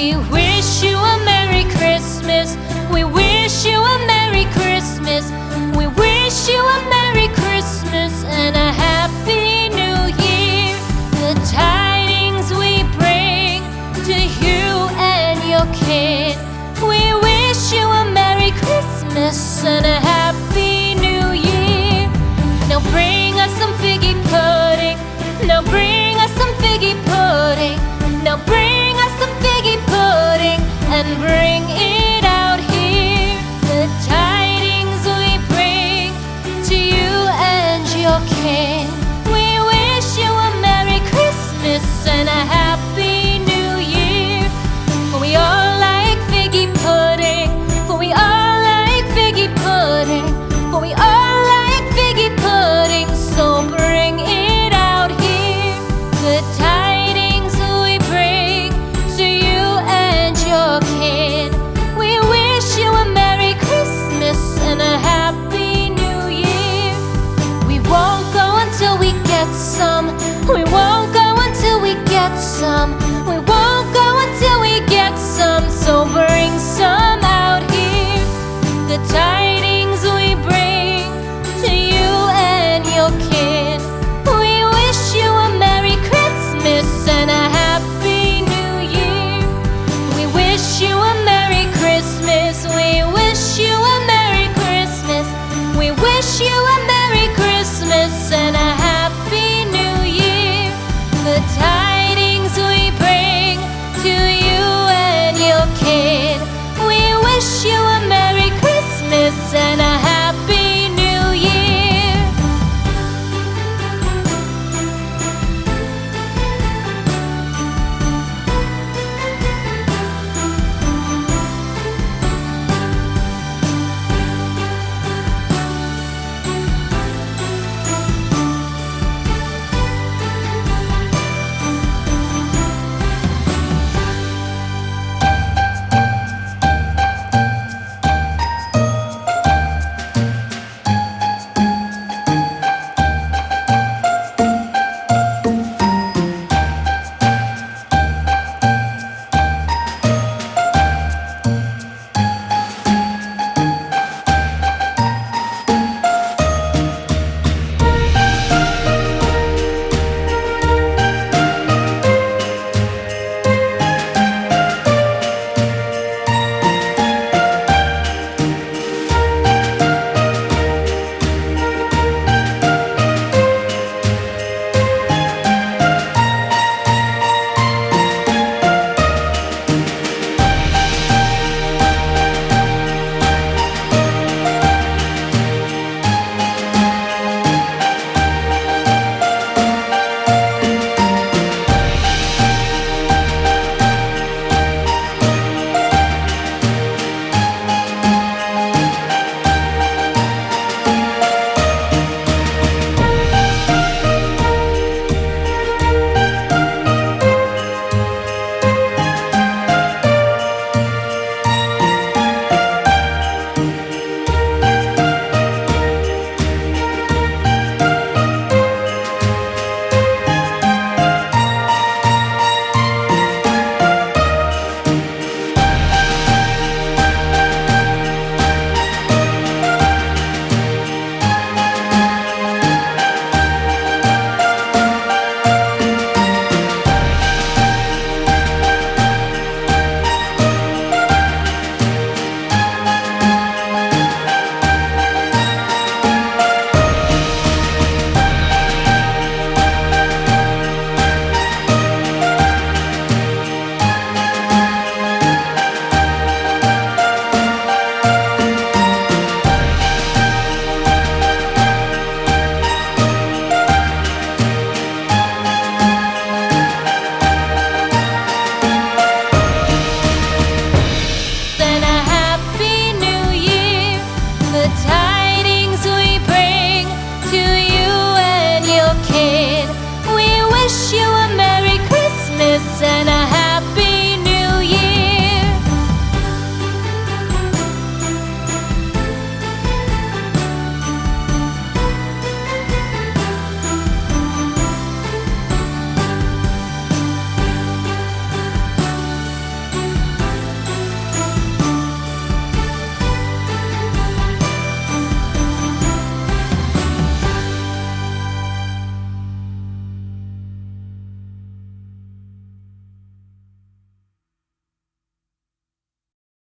We wish you a Merry Christmas. We wish you a Merry Christmas. We wish you a Merry Christmas and a Happy New Year. The tidings we bring to you and your kid. We wish you a Merry Christmas and a Happy New Year. Now bring us some figgy pudding. Now bring us some figgy pudding. Now bring us some figgy pudding and bring it out here. The tidings we bring to you and your kin. We wish you a Merry Christmas and a Happy New Year. For we all like figgy pudding. For we all like figgy pudding. For we all like figgy pudding. So bring it out here. The tidings we bring to you and your kid. We wish you a Merry Christmas and a Happy New Year. We won't go until we get some